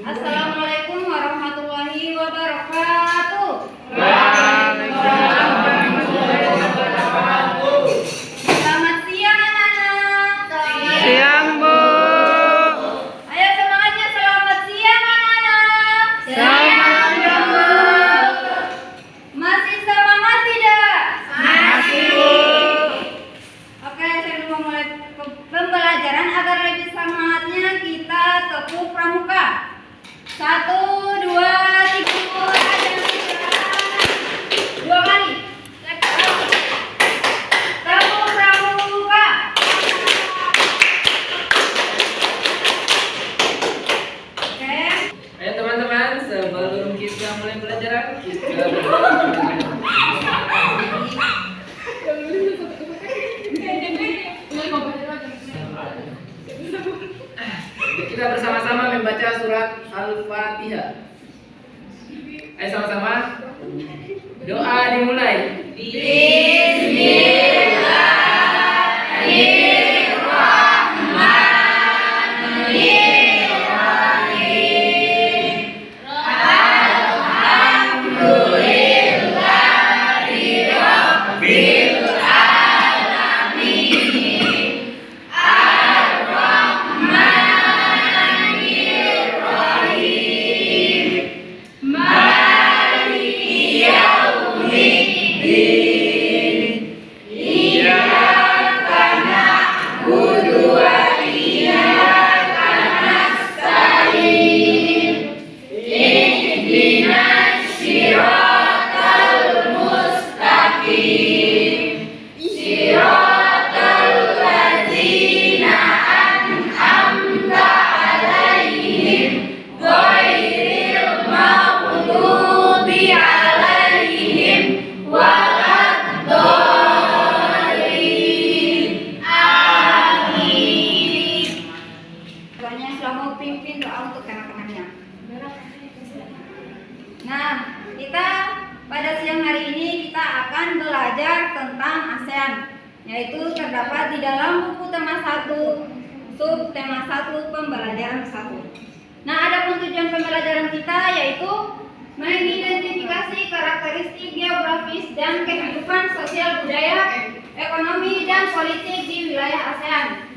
Assalamualaikum warahmatullahi wabarakatuh. Selamat siang anak-anak. Siang, Bu. Ayo semangatnya, selamat siang anak-anak. Selamat siang, Bu. Masih semangat tidak? Masih, Bu. Oke, sebelum memulai pembelajaran agar lebih semangatnya kita tepuk pramuka. 1, 2, 3, dua kali. Tepuk pramuka. Oke. Ayo teman-teman, sebelum kita mulai pelajaran, kita bersama-sama membaca surat Al-Fatihah. Ayo sama-sama. Doa dimulai. Tuannya sudah mau pimpin doa untuk anak-anaknya. Nah, kita pada siang hari ini kita akan belajar tentang ASEAN, yaitu terdapat di dalam buku tema 1, sub tema 1 pembelajaran 1. Nah, ada tujuan pembelajaran kita yaitu mengidentifikasi karakteristik geografis dan kehidupan sosial budaya, ekonomi dan politik di wilayah ASEAN.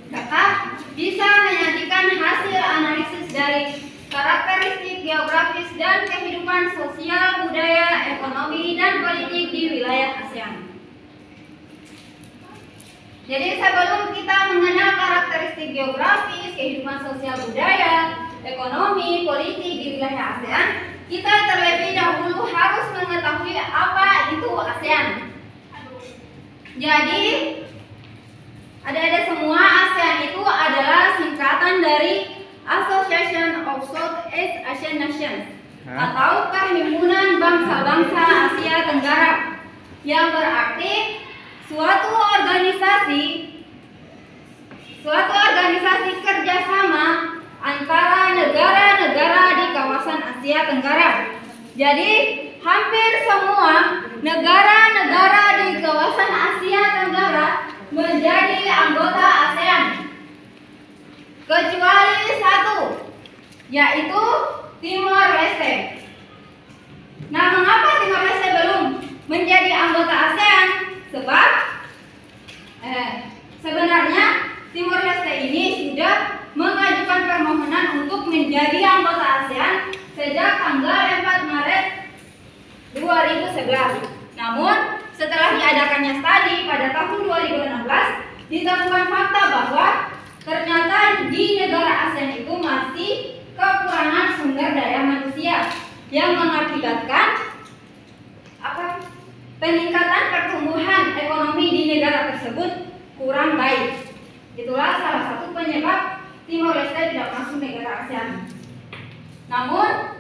Serta bisa menyajikan hasil analisis dari karakteristik geografis dan kehidupan sosial, budaya, ekonomi, dan politik di wilayah ASEAN. Jadi sebelum kita mengenal karakteristik geografis, kehidupan sosial, budaya, ekonomi, politik di wilayah ASEAN, kita terlebih dahulu harus mengetahui apa itu ASEAN. Jadi adik-adik semua, ASEAN itu adalah singkatan dari Association of Southeast Asian Nations atau Perhimpunan Bangsa-Bangsa Asia Tenggara, yang berarti suatu organisasi kerjasama antara negara-negara di kawasan Asia Tenggara. Jadi hampir semua negara-negara di kawasan Asia Tenggara menjadi anggota ASEAN, kecuali satu, yaitu Timor Leste. Nah, mengapa Timor Leste belum menjadi anggota ASEAN? Sebab sebenarnya Timor Leste ini sudah mengajukan permohonan untuk menjadi anggota ASEAN sejak tanggal 4 Maret 2011. Namun setelah diadakannya studi pada tahun 2016, ditemukan fakta bahwa ternyata di negara ASEAN itu masih kekurangan sumber daya manusia yang mengakibatkan peningkatan pertumbuhan ekonomi di negara tersebut kurang baik. Itulah salah satu penyebab Timor Leste tidak masuk negara ASEAN. Namun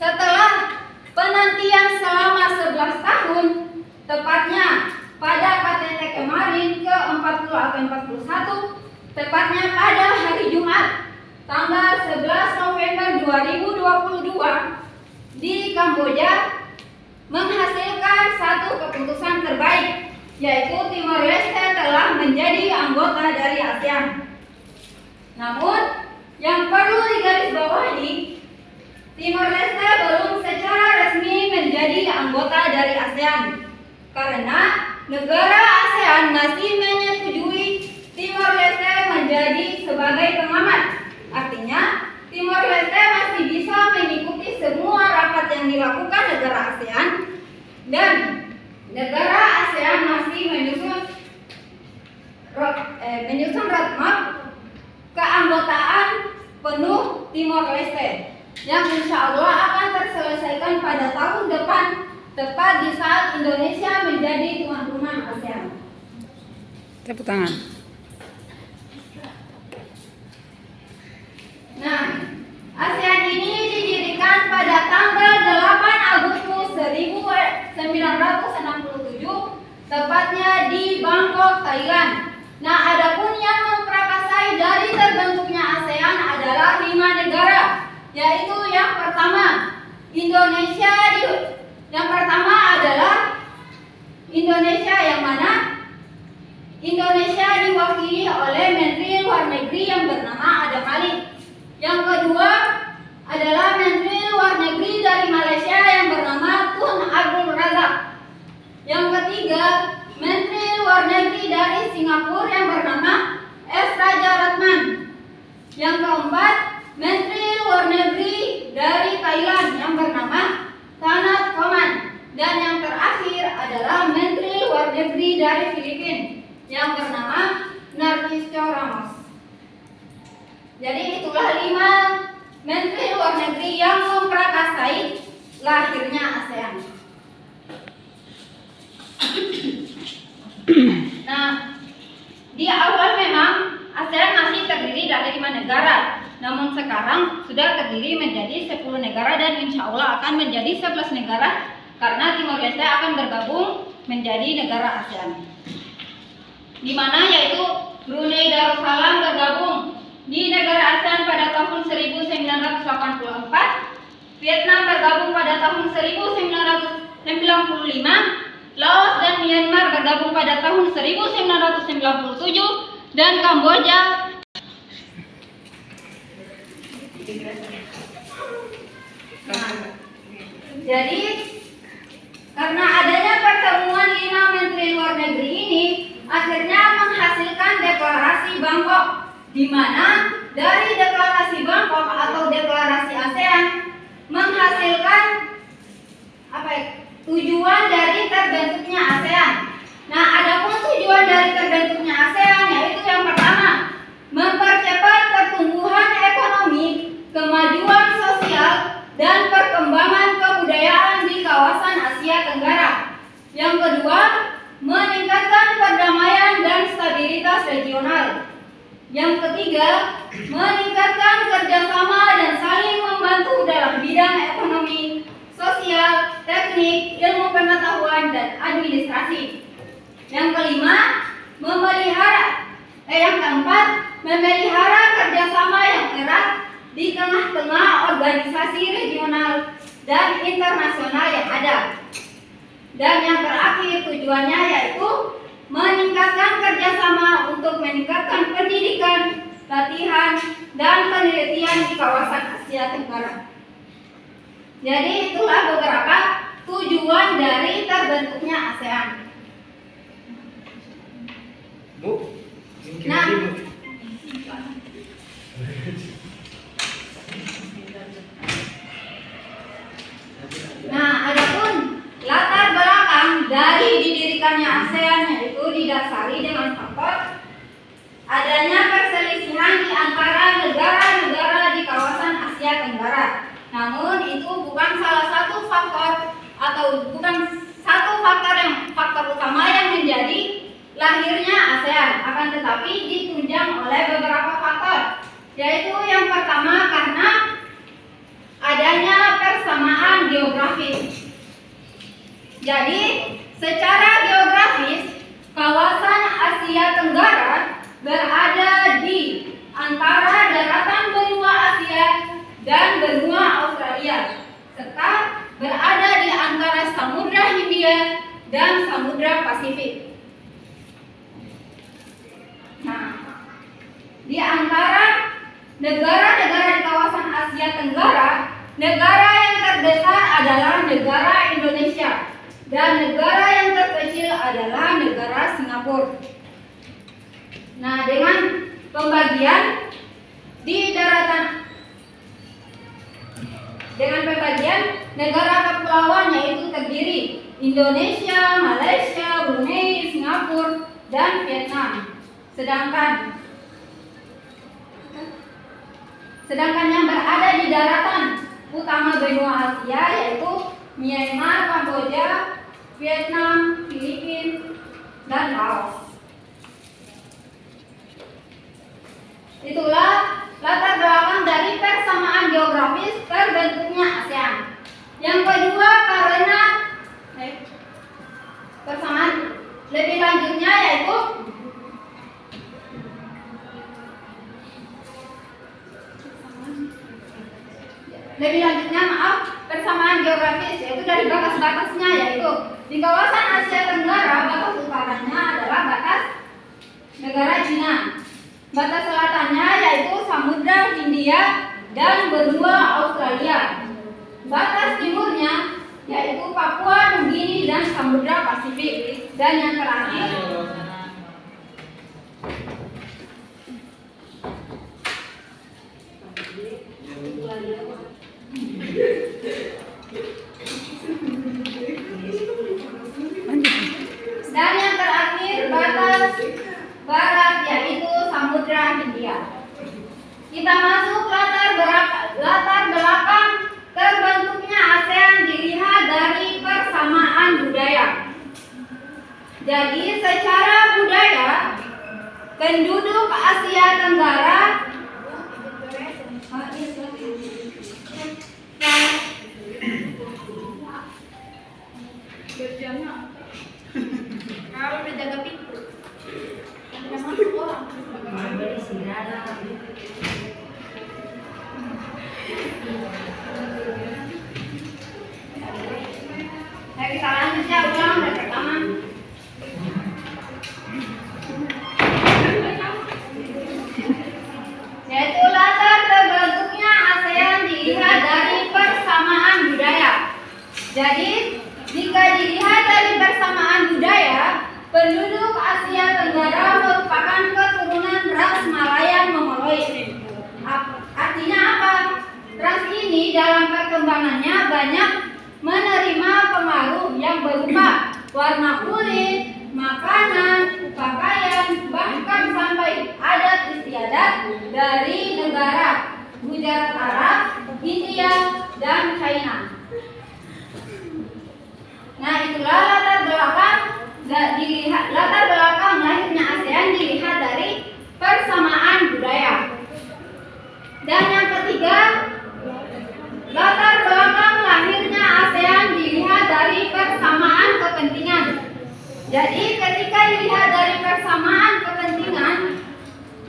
setelah penantian selama 11 tahun, tepatnya pada KTT kemarin ke-40 atau 41, tepatnya pada hari Jumat tanggal 11 November 2022 di Kamboja, menghasilkan yaitu Timor Leste telah menjadi anggota dari ASEAN. Namun, yang perlu digarisbawahi, Timor Leste belum secara resmi menjadi anggota dari ASEAN karena negara ASEAN masih menyetujui Timor Leste menjadi sebagai pengamat. Artinya, Timor Leste masih bisa mengikuti semua rapat yang dilakukan negara ASEAN dan negara ASEAN masih menyusun roadmap keanggotaan penuh Timor Leste yang insya Allah akan terselesaikan pada tahun depan, tepat di saat Indonesia menjadi tuan rumah ASEAN. Tepuk tangan. Nah, ASEAN ini didirikan pada tanggal 8 Agustus 1967, tepatnya di Bangkok, Thailand. Nah, adapun yang memprakarsai dari terbentuknya ASEAN adalah 5 negara, yaitu yang pertama Indonesia. Yang pertama adalah Indonesia, yang mana Indonesia diwakili oleh Menteri Luar Negeri yang bernama Adam Malik. Yang kedua adalah Menteri Luar Negeri dari Malaysia yang bernama Tun Abdul Razak. Yang ketiga, Menteri Luar Negeri dari Singapura yang bernama S. Raja Ratman. Yang keempat, Menteri Luar Negeri dari Thailand yang bernama Thanat Khoman. Dan yang terakhir adalah Menteri Luar Negeri dari Filipina yang bernama Narcisco Ramos. Jadi itulah 5 Menteri Luar Negeri yang memprakarsai lahirnya ASEAN. Nah, di awal memang ASEAN masih terdiri dari 5 negara. Namun sekarang sudah terdiri menjadi 10 negara dan insya Allah akan menjadi 11 negara karena Timor Leste akan bergabung menjadi negara ASEAN. Di mana yaitu Brunei Darussalam bergabung di negara ASEAN pada tahun 1984, Vietnam bergabung pada tahun 1995, Laos dan Myanmar bergabung pada tahun 1997, dan Kamboja jadi karena adanya pertemuan 5 menteri luar negeri ini akhirnya menghasilkan deklarasi Bangkok, di mana dari deklarasi Bangkok atau deklarasi ASEAN menghasilkan tujuan dari terbentuknya ASEAN. Nah, adapun tujuan dari terbentuknya ASEAN yaitu yang pertama, mempercepat pertumbuhan ekonomi, kemajuan sosial, dan perkembangan kebudayaan di kawasan Asia Tenggara. Yang kedua, meningkatkan perdamaian dan stabilitas regional. Yang ketiga, meningkatkan kerjasama dan saling membantu dalam bidang ekonomi, sosial, teknik, ilmu pengetahuan, dan administrasi. Yang kelima, yang keempat, memelihara kerjasama yang erat di tengah-tengah organisasi regional dan internasional yang ada. Dan yang terakhir tujuannya yaitu meningkatkan kerjasama untuk meningkatkan pendidikan, latihan, dan penelitian di kawasan Asia Tenggara. Jadi itulah beberapa tujuan dari terbentuknya ASEAN. Nah, adapun latar belakang dari didirikannya ASEAN yaitu didasari dengan faktor adanya perselisihan di antara negara-negara di kawasan Asia Tenggara. Namun itu bukan salah satu faktor atau bukan satu faktor utama yang menjadi lahirnya ASEAN, akan tetapi ditunjang oleh beberapa faktor. Yaitu yang pertama karena adanya persamaan geografis. Jadi, secara geografis, kawasan Asia Tenggara berada di antara daratan benua Asia dan benua Australia, serta berada di antara Samudra Hindia dan Samudra Pasifik. Di antara negara-negara di kawasan Asia Tenggara, negara yang terbesar adalah negara Indonesia dan negara yang terkecil adalah negara Singapura. Nah, dengan pembagian di daratan, dengan pembagian negara kepulauan yaitu terdiri Indonesia, Malaysia, Brunei, Singapura, dan Vietnam. Sedangkan yang berada di daratan utama benua Asia yaitu Myanmar, Kamboja, Vietnam, Filipina, dan Laos. Itulah latar belakang dari persamaan geografis terbentuknya ASEAN. Yang kedua, karena persamaan lebih lanjutnya yaitu persamaan geografis yaitu dari batas-batasnya, yaitu di kawasan Asia Tenggara batas utaranya adalah batas negara Cina, batas selatannya yaitu Samudra Hindia dan benua Australia, batas timurnya yaitu Papua Nugini dan Samudra Pasifik, dan yang terakhir batas barat yaitu Samudra Hindia. Kita masuk latar belakang terbentuknya ASEAN dilihat dari persamaan budaya. Jadi secara budaya penduduk Asia Tenggara kalau menjaga pintu ada masuk orang. Kita lanjut ya, ulang dari pertama. Yaitu latar terbentuknya ASEAN dilihat dari persamaan budaya. Jadi jika dilihat dari persamaan budaya, penduduk Asia Tenggara merupakan keturunan ras Malayan Mongoloid. Artinya apa? Ras ini dalam perkembangannya banyak menerima pengaruh yang berupa warna kulit, makanan, pakaian, bahkan sampai adat istiadat dari negara Gujarat Arab, India, dan China. Nah, itulah latar belakang lahirnya ASEAN dilihat dari persamaan budaya. Dan yang ketiga, latar belakang lahirnya ASEAN dilihat dari persamaan kepentingan. Jadi ketika dilihat dari persamaan kepentingan,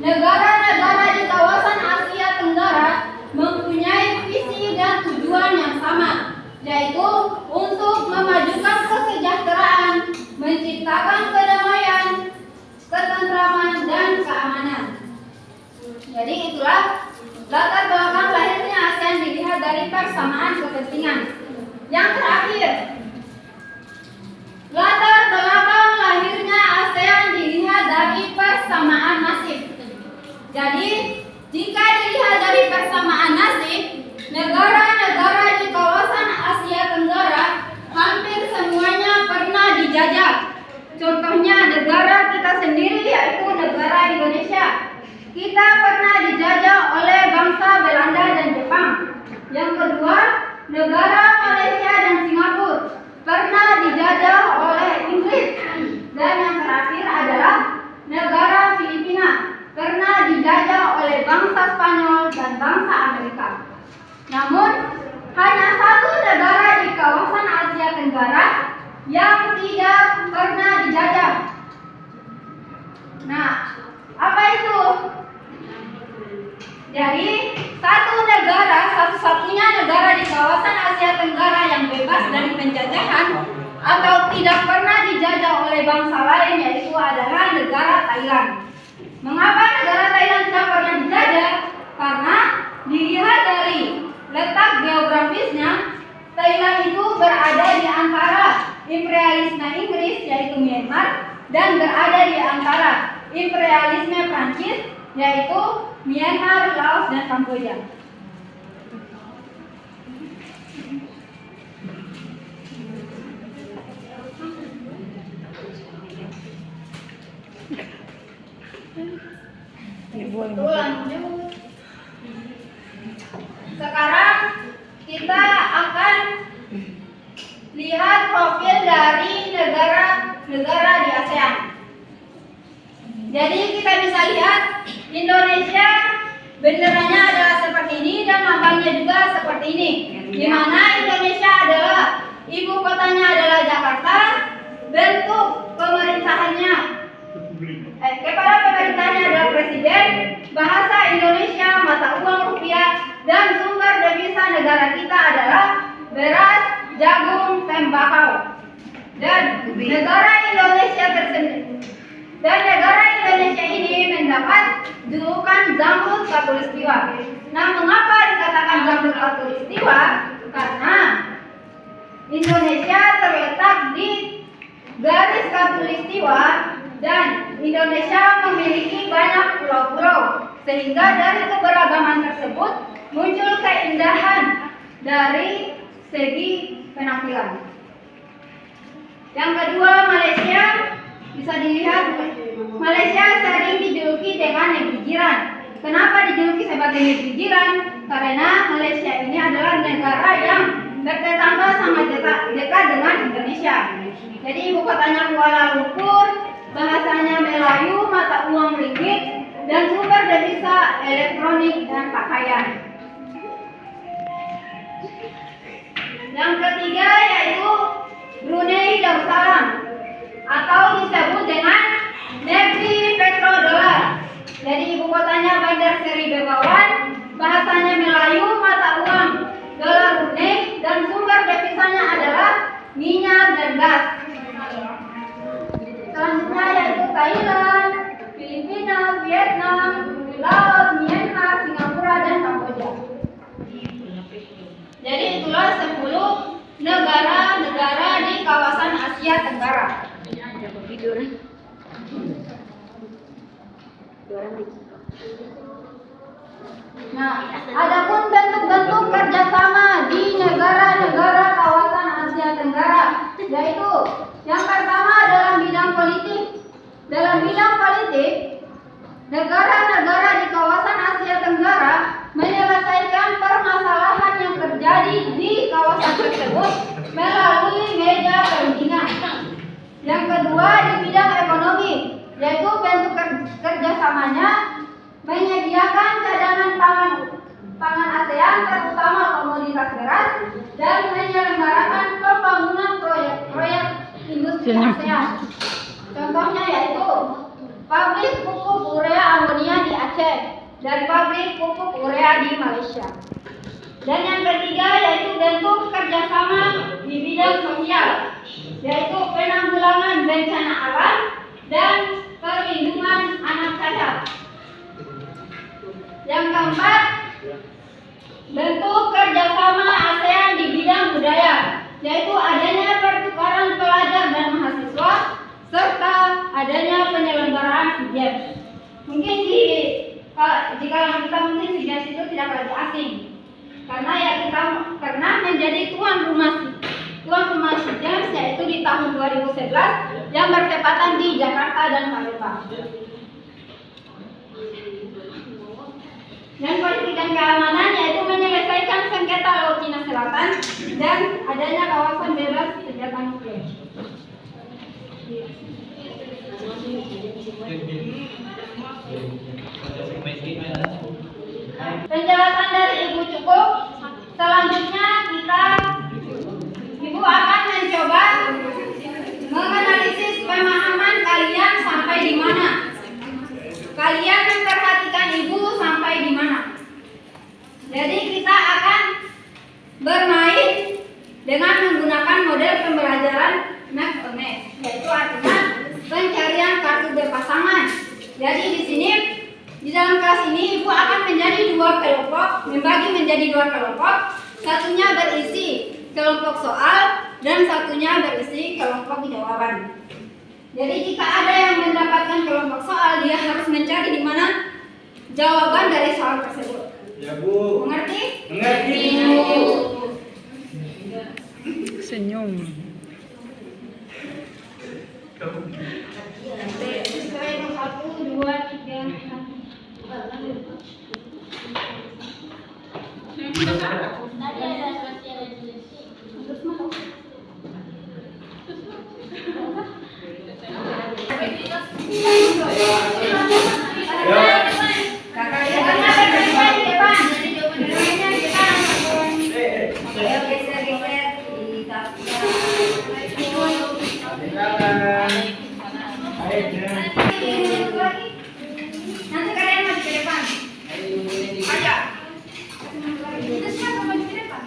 negara-negara di kawasan Asia Tenggara mempunyai visi dan tujuan yang sama, yaitu untuk memajukan kesejahteraan, menciptakan kedamaian, ketentraman, dan keamanan. Jadi itulah latar belakang lahirnya ASEAN dilihat dari persamaan kepentingan. Yang terakhir, latar belakang lahirnya ASEAN dilihat dari persamaan nasib. Jadi jika dilihat dari persamaan nasib, negara-negara di kawasan Asia Tenggara hampir semuanya pernah dijajah. Contohnya negara kita sendiri yaitu negara Indonesia. Kita pernah dijajah oleh bangsa Belanda dan Jepang. Yang kedua, negara Malaysia dan Singapura pernah dijajah oleh Inggris. Dan yang terakhir adalah negara Filipina pernah dijajah oleh bangsa Spanyol dan bangsa Amerika. Namun, hanya satu negara di kawasan Asia Tenggara yang tidak pernah dijajah. Nah, apa itu? Jadi, satu-satunya negara di kawasan Asia Tenggara yang bebas dari penjajahan atau tidak pernah dijajah oleh bangsa lain yaitu adalah negara Thailand. Mengapa negara Thailand tidak pernah dijajah? Karena dilihat dari letak geografisnya, Thailand itu berada di antara imperialisme Inggris yaitu Myanmar dan berada di antara imperialisme Prancis yaitu Myanmar, Laos, dan Kamboja. Lanjut. Sekarang kita akan lihat profil dari negara-negara di ASEAN. Jadi kita bisa lihat Indonesia benderanya adalah seperti ini dan lambangnya juga seperti ini. Di mana Indonesia adalah ibu kotanya adalah Jakarta, bentuk pemerintahannya kepala pemerintahnya adalah presiden, bahasa Indonesia, mata uang rupiah, dan sumber devisa negara kita adalah beras, jagung, tembakau. Dan negara Indonesia ini mendapat julukan Zamrud Khatulistiwa. Nah, mengapa dikatakan Zamrud Khatulistiwa? Karena Indonesia terletak di garis Khatulistiwa dan Indonesia memiliki banyak pulau-pulau, sehingga dari keberagaman tersebut muncul keindahan dari segi penampilan. Yang kedua, Malaysia. Bisa dilihat, Malaysia sering dijuluki dengan negeri jiran. Kenapa dijuluki sebagai negeri jiran? Karena Malaysia ini adalah negara yang bertetangga sangat dekat dengan Indonesia. Jadi ibu kotanya Kuala Lumpur, bahasanya Melayu, mata uang ringgit, dan sumber devisa elektronik dan pakaian. Yang ketiga yaitu Brunei Darussalam atau disebut dengan negeri petrodolar. Jadi ibu kotanya Bandar Seri Begawan, bahasanya Melayu, mata uang dolar Brunei, dan sumber devisanya adalah minyak dan gas. Selanjutnya yaitu Thailand, Filipina, Vietnam, Laos, Myanmar, Singapura, dan Kamboja. Jadi itulah 10 negara-negara di kawasan Asia Tenggara. Nah, adapun bentuk-bentuk kerjasama di negara-negara kawasan Asia Tenggara, yaitu yang pertama dalam bidang politik. Dalam bidang politik, negara-negara di kawasan Asia Tenggara menyelesaikan permasalahan yang terjadi di kawasan tersebut melalui meja perundingan. Yang kedua di bidang ekonomi, yaitu bentuk kerjasamanya menyediakan cadangan pangan ASEAN terutama komoditas beras dan menyelenggarakan pembangunan proyek industri ASEAN. Contohnya yaitu pabrik pupuk urea amonia di Aceh dan pabrik pupuk urea di Malaysia. Dan yang ketiga yaitu bentuk kerjasama di bidang sosial, yaitu penanggulangan bencana alam dan perlindungan anak cacat. Yang keempat, bentuk kerjasama ASEAN di bidang budaya, yaitu adanya pertukaran pelajar dan mahasiswa serta adanya penyelenggaraan SEA Games. Mungkin jika kita mungkin SEA Games itu tidak lagi asing, karena menjadi tuan rumah SEA Games yaitu di tahun 2011 yang bertepatan di Jakarta dan Palembang. Dan politik dan keamanan yaitu menyelesaikan sengketa Laut Cina Selatan dan adanya kawasan bebas senjata nuklir. Penjelasan dari Ibu cukup. Selanjutnya Ibu akan mencoba menganalisis pemahaman kalian sampai di mana. Kalian memperhatikan Ibu sampai di mana. Jadi kita akan bermain dengan menggunakan model pembelajaran map to map, yaitu artinya pencarian kartu berpasangan. Jadi di sini di dalam kelas ini ibu akan membagi menjadi dua kelompok. Satunya berisi kelompok soal dan satunya berisi kelompok jawaban. Jadi jika ada yang mendapatkan kelompok soal, dia harus mencari di mana jawaban dari soal tersebut. Ya Bu. Mengerti? Mengerti. Senyum. Satu, dua, tiga, nanti kalian maju ke depan. Ayo. Itu siapa maju ke depan?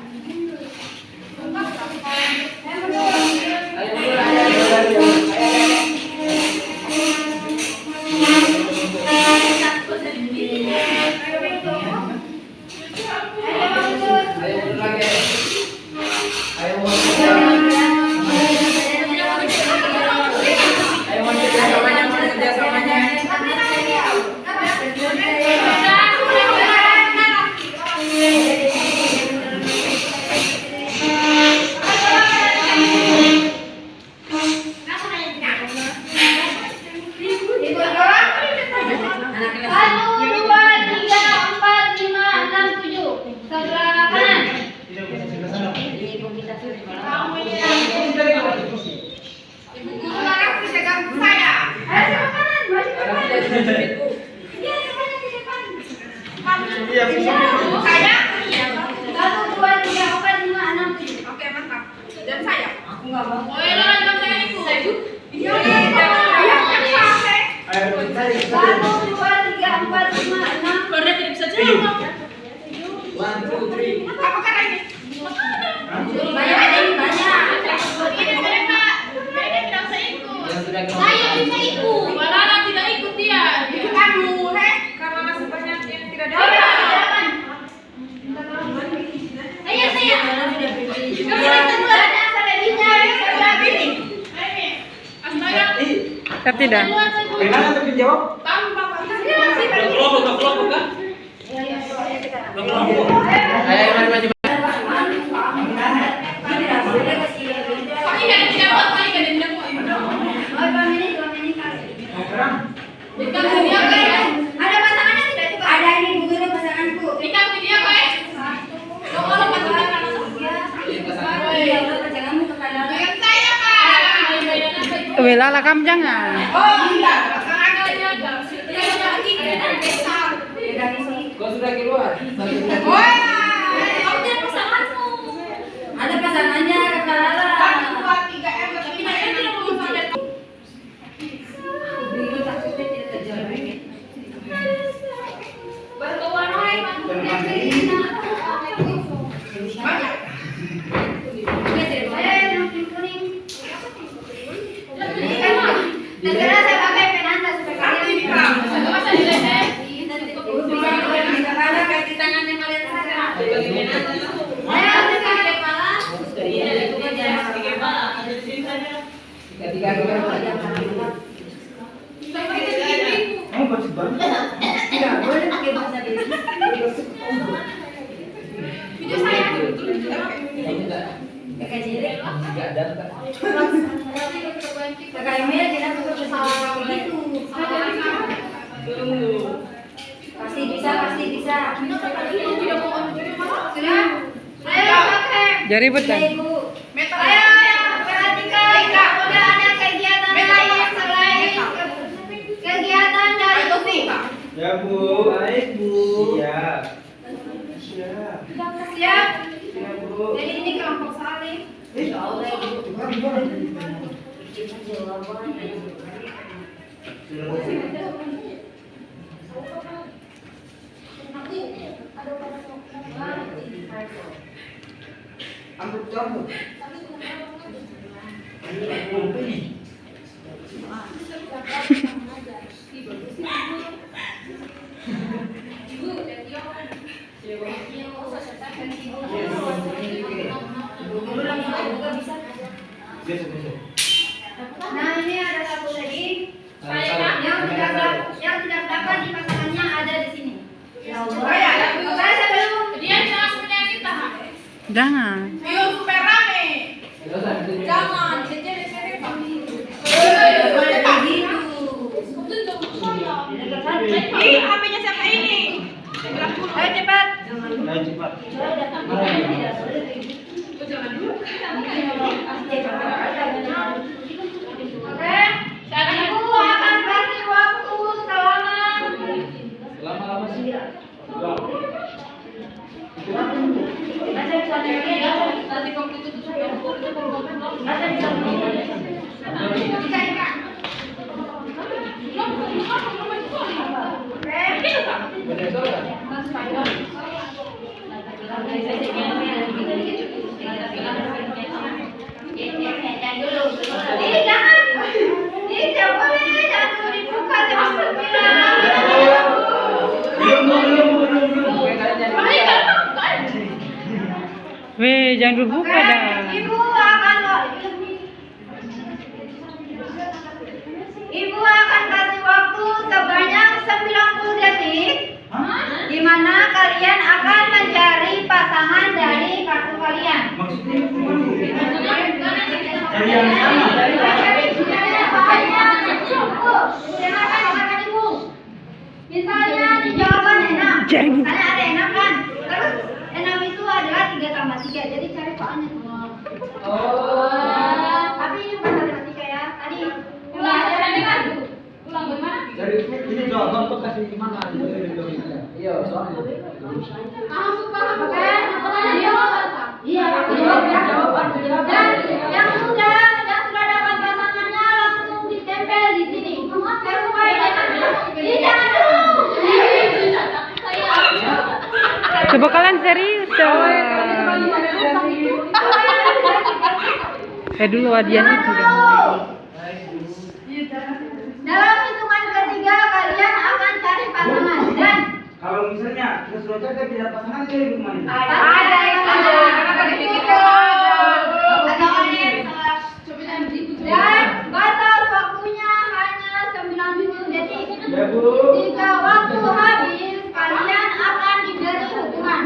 Tidak. Gimana untuk dijawab? Ada pasangannya tidak coba? Ada ini Bu Guru pasanganku. Bella lakam jangan. Kau sudah keluar. Ada pasangannya Kakak Lala. Segera saya pakai penanda supaya kalian kaki tangannya kalian sekarang. Ayo pakai kepala. Ketika Kamu bagus banget. Tidak boleh pakai bahasa diri. video saya Kakak jelek. enggak datang. Kakak Emil kita tuh bersama begitu. Pasti bisa, pasti bisa. Sudah? Ayo pakai. Jari betul. Ibu. Ayo perhatikan. Udah ada kegiatan lain selain kegiatan dari buku. Ya Bu. Baik Bu. Siap. Siap. Siap? Ya Bu. Jadi ini kelompok saling. Ambil contoh. Ini Nah, ini ada satu lagi. Yang tidak dapat dipasangkannya ada di sini. Saya sebelum Dia jangan semuanya kita. Jangan. Ayo super rame. Jangan, jadi Ih, HP-nya siapa ini? ayo cepat. Ayo cepat. Oke. Ibu akan kasih waktu selama Lama-lama sih. Nanti kamu ditutup ya. Ini jangan. Ini tidak boleh. Jangan dulu dibuka. Jangan berbilang. Weh, jangan dibuka dah. Ibu akan kasih waktu sebanyak 90 detik, di mana kalian akan mencari pasangan dari kartu kalian. Maksudnya cari yang sama. Misalnya di jawaban enam, Cari. misalnya ada enam kan, terus enam itu adalah 3 tambah 3, jadi cari soalnya. Tapi ini bukan matematika ya, tadi Ulang, kan? Ulang bagaimana? Dari ini jawaban tuh kasih gimana? Iya, soalnya. Oke, iya, dan yang sudah dapat pasangannya langsung ditempel di sini. Sesuai jangan dulu. Coba kalian serius dong. Dulu adian itu dong. Dalam hitungan ketiga kalian akan cari pasangan dan Kalau misalnya kita sudah cari tidak pasangan jadi gimana? ada yang salah. Dan batas waktunya hanya 90 detik. Ya Bu. Jika waktu habis, kalian akan diberi hukuman.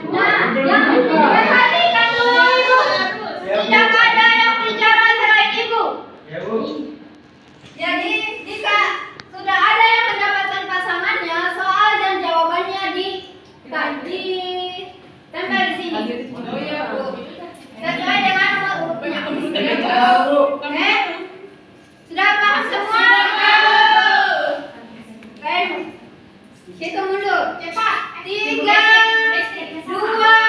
Nah, yang perhatikan dulu ibu. Tidak ada yang bicara selain ibu. Ya Bu. Jadi, jika sudah ada yang mendapatkan pasangannya, soal dan jawabannya di tempel di sini. Sesuai dengan nomor urutnya. Oke? Sudah paham semua? Oke. Hitung mundur. Cepat. 3, 2, 7.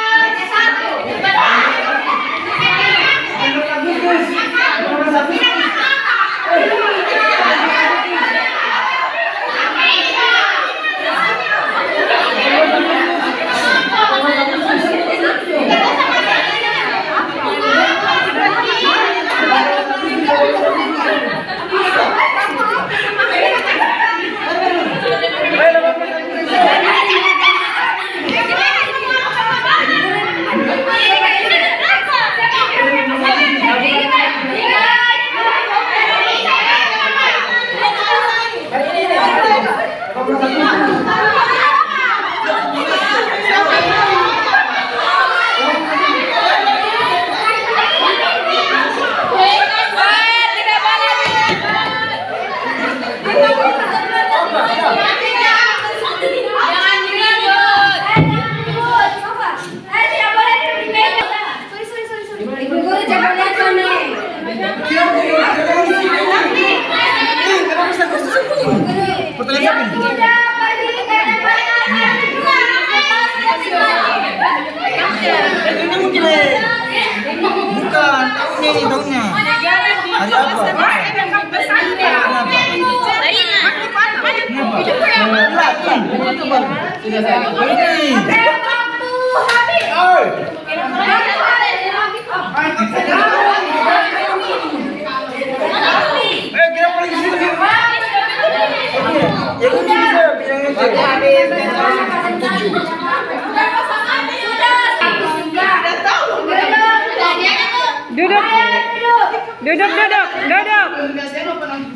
Duduk.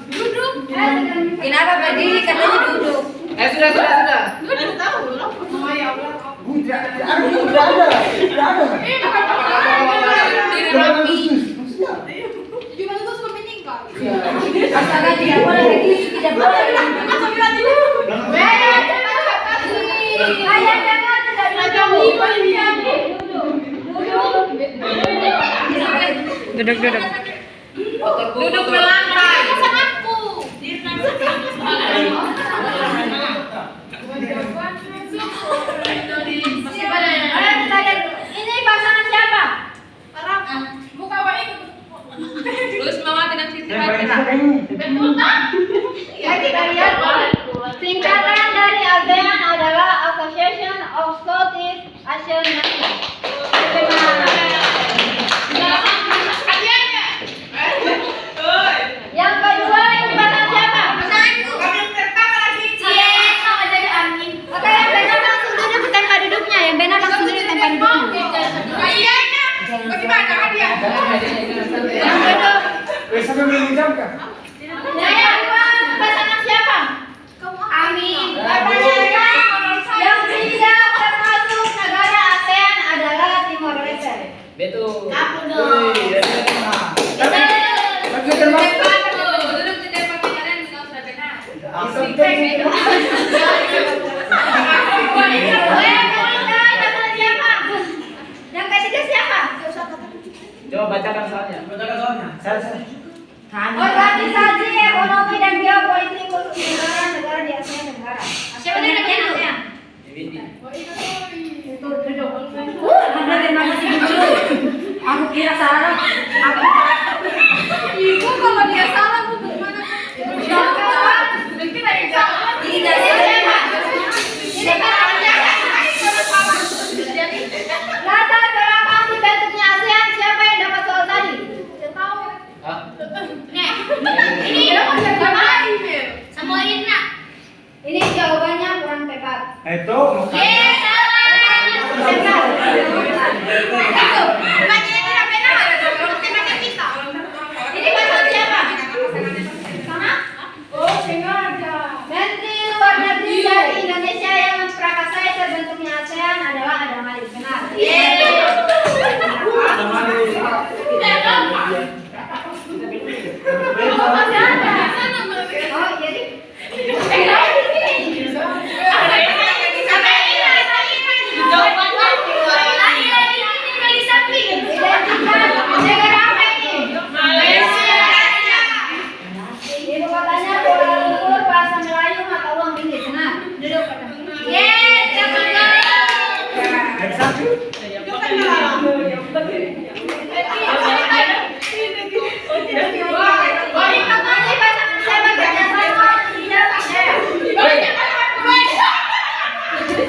Duduk. Kenapa berdiri? Katanya duduk. Sudah. Gimana tuh suka meninggal? Astaga, tidak boleh berdiri, tidak boleh. Ayah jangan, tidak Duduk. Duduk ke lantai. Sangatku. Ini pasangan siapa? Buka baik. Terus mama tidak cerita. Betul tak? Jadi kalian singkatan dari ASEAN adalah Association of Southeast Asian Nations. Yang kedua ini pasangan siapa? Pasanganku. Kami yang pertama lagi. Sama jadi angin. Oke, yang benar langsung duduk di tempat duduknya. Yang benar langsung duduk di tempat duduknya. Kayaknya. Bagaimana hadiah? Yang kedua, Sampai menjamkan. yang kedua pasangan siapa? Amin. Yang ketiga termasuk negara ASEAN adalah Timor Leste. Betul. Aku dong. Duduk di tempat kalian sudah benar. Yang ketiga siapa? Coba bacakan soalnya. Organisasi Ekonomi dan Geopolitik untuk negara-negara di Asia Tenggara. Siapa yang nanya ASEAN? Terima kasih dulu. Aku kira salah. Ibu kalau dia salah bu gimana? Tidak siapa? Latar belakang dibentuknya ASEAN, siapa yang dapat soal tadi? Hah? Ini sama Irna. Ini jawabannya kurang tepat. Itu Ini pasangan siapa? Sama? Menteri Luar Negeri dari Indonesia yang memprakarsai terbentuknya ASEAN adalah Adam Malik. Benar. Oh, jadi negara apa ini? Ibu kotanya Kuala Lumpur, bahasa Melayu mata uang ringgit. Benar. Duduk.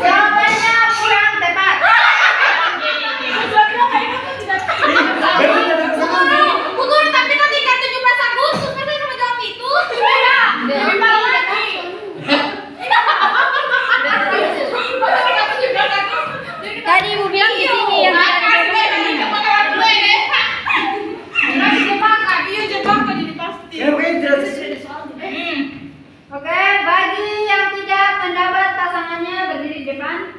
Jawabannya kurang tepat. Guru tapi tadi kan 17 Agustus kan cuma jawab itu. Tapi malu lagi. Tadi ibu bilang di sini yang Oke, bagi yang tidak mendapat pasangannya berdiri di depan.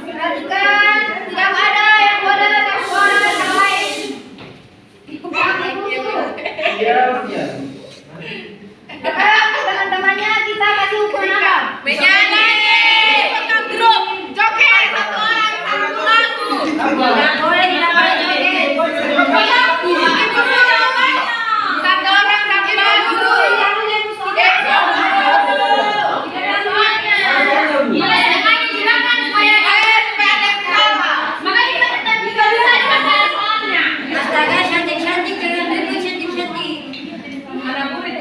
Perhatikan, tidak ada yang boleh bersuara yang lain. Sekarang teman-temannya kita kasih hukuman apa? Grup joget satu orang satu lagu. Tidak boleh, tidak boleh joget. Satu orang satu lagu. Astaga, cantik-cantik dengan ritme cantik-cantik. Ada murid.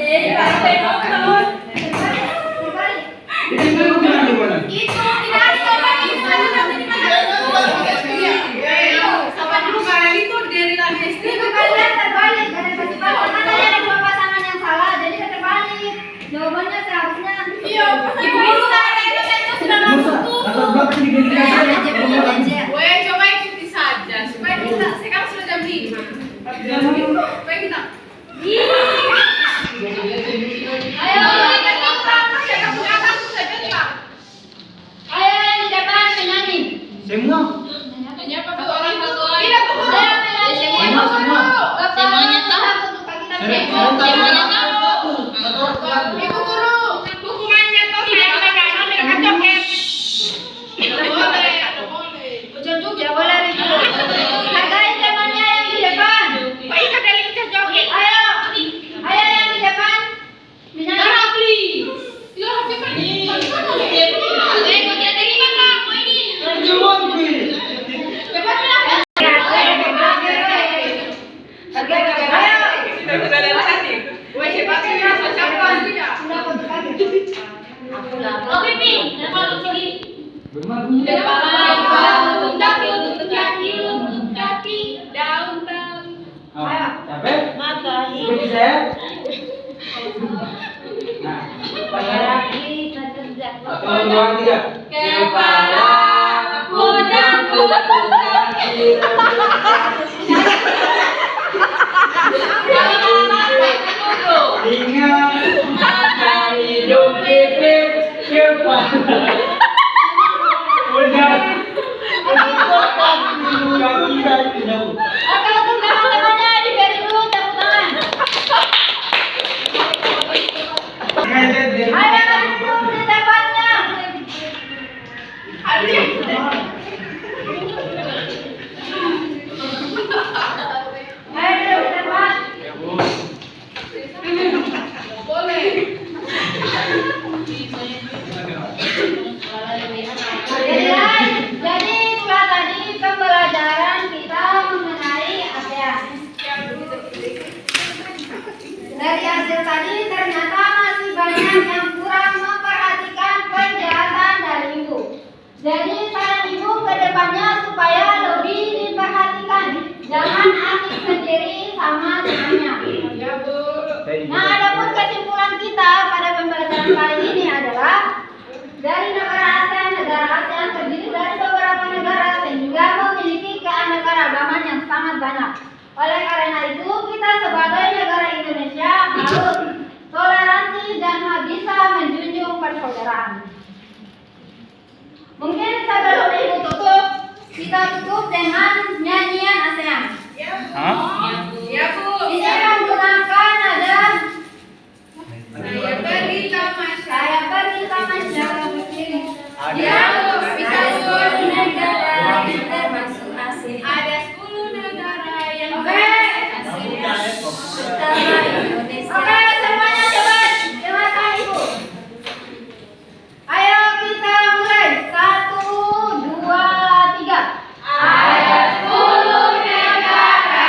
Oh, Pipi, dan kalau segini. Bermain. Kepala, pundak, lutut kaki, daun. Capek? Matahari. Seperti saya. Nah, Lagi terjejak. 1, 2, 3. Kepala, pundak, lutut kaki. Ingat mata hidup pipit kepala. Udah. Kaki kaki jauh. Oke, untuk teman-temannya diberi dulu tepuk tangan. Ngajak dia. Ayo, dulu di tempatnya. Ayo, dulu di tempat. Jadi itulah tadi pembelajaran kita mengenai ASEAN. Dari hasil tadi ternyata masih banyak yang kurang memperhatikan penjelasan dari ibu. Jadi saran ibu ke depannya supaya lebih diperhatikan. Jangan asik sendiri sama temannya. Nah, adapun kesimpulan kita pada pembelajaran kali ini adalah dari negara ASEAN terdiri dari beberapa negara sehingga memiliki keanekaragaman yang sangat banyak. Oleh karena itu, kita sebagai negara Indonesia harus toleransi dan bisa menjunjung persaudaraan. Mungkin sebelum ibu tutup, kita tutup dengan nyanyian ASEAN. Ya, Bu. Ini menggunakan nada Saya pergi tamasya. Ya, bisa seluruh negara yang termasuk ASEAN. Ada 10 negara yang Oke. Pertama Indonesia. Oke, semuanya coba. Silakan Ibu. Ayo kita mulai. 1, 2, 3. Ada 10 negara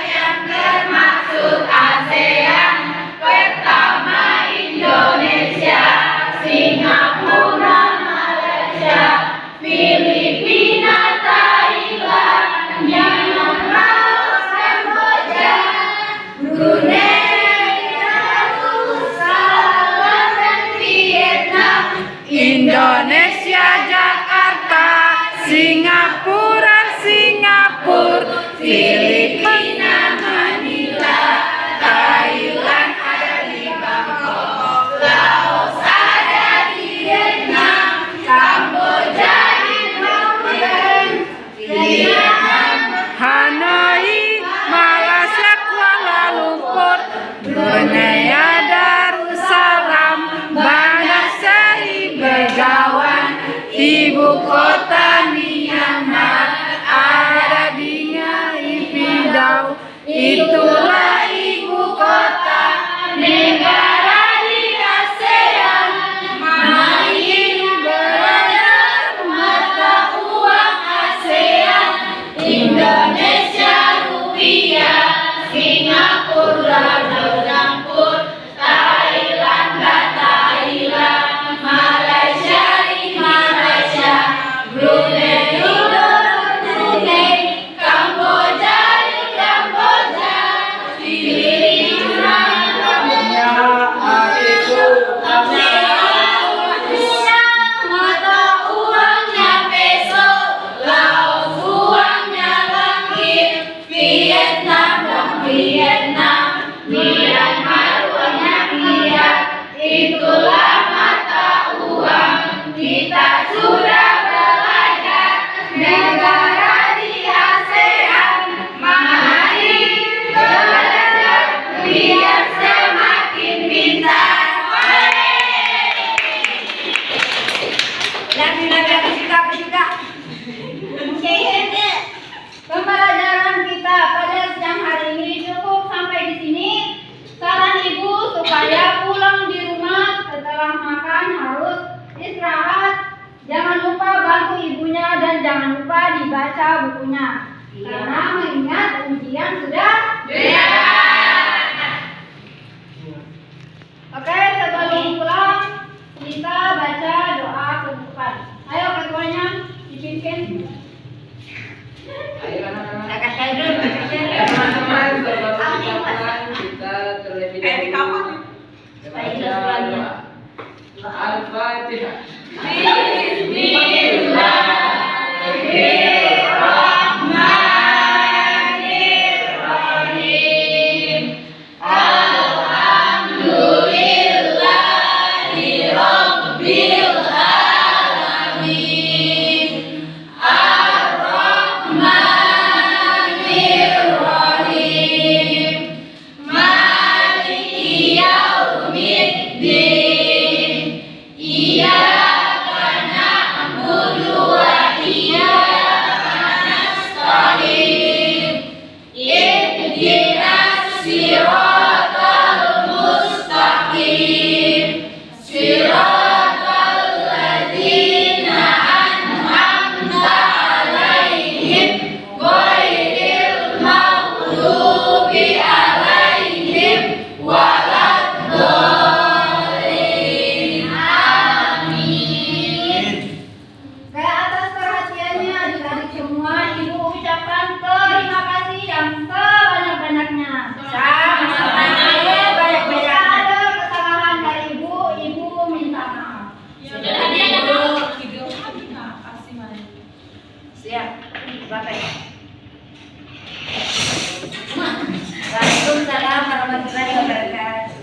yang termasuk ASEAN. Pertama Indonesia, Singapura, Malaysia, Filipina, Thailand, Myanmar, Laos, Kamboja, Brunei, Darussalam, dan Vietnam. Indonesia, Jakarta, Singapura, Filipina, Manila, Thailand ada di Bangkok, Laos ada di Vietnam, Kamboja di Phnom Penh, Vietnam, Hanoi, Malaysia, Kuala Lumpur, Brunei Darussalam, Bandar Seri Begawan, ibu kota Myanmar ada di Naypyidaw. Itulah ibu kota negara di ASEAN. Mari belajar mata uang ASEAN. Indonesia rupiah, Singapura bercampur, Thailand Thailand, Malaysia Malaysia, Brunei Brunei, Kamboja Kamboja, Filipina Ya, adikku. mata uangnya peso, Laos uangnya ringgit, Vietnam Myanmar uangnya kyat. Itulah mata uang kita sudah belajar negara di ASEAN. Mari belajar biar semakin pintar. Pembelajaran kita pada siang hari ini cukup sampai di sini. Saran ibu supaya pulang di rumah setelah makan harus istirahat. Jangan lupa bantu ibunya dan jangan lupa dibaca bukunya. Karena mengingat ujian sudah. Oke, sebelum pulang kita Al-Fatihah. Atas perhatiannya adik-adik semua, Ibu ucapkan terima kasih yang sebanyak-banyaknya. Sama-sama. Jika ada kesalahan dari Ibu, Ibu minta maaf. Siap. Bapak. Waalaikumsalam warahmatullahi wabarakatuh.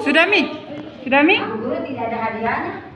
Sudah Mi? Sudah Mi? Guru tidak ada hadiahnya.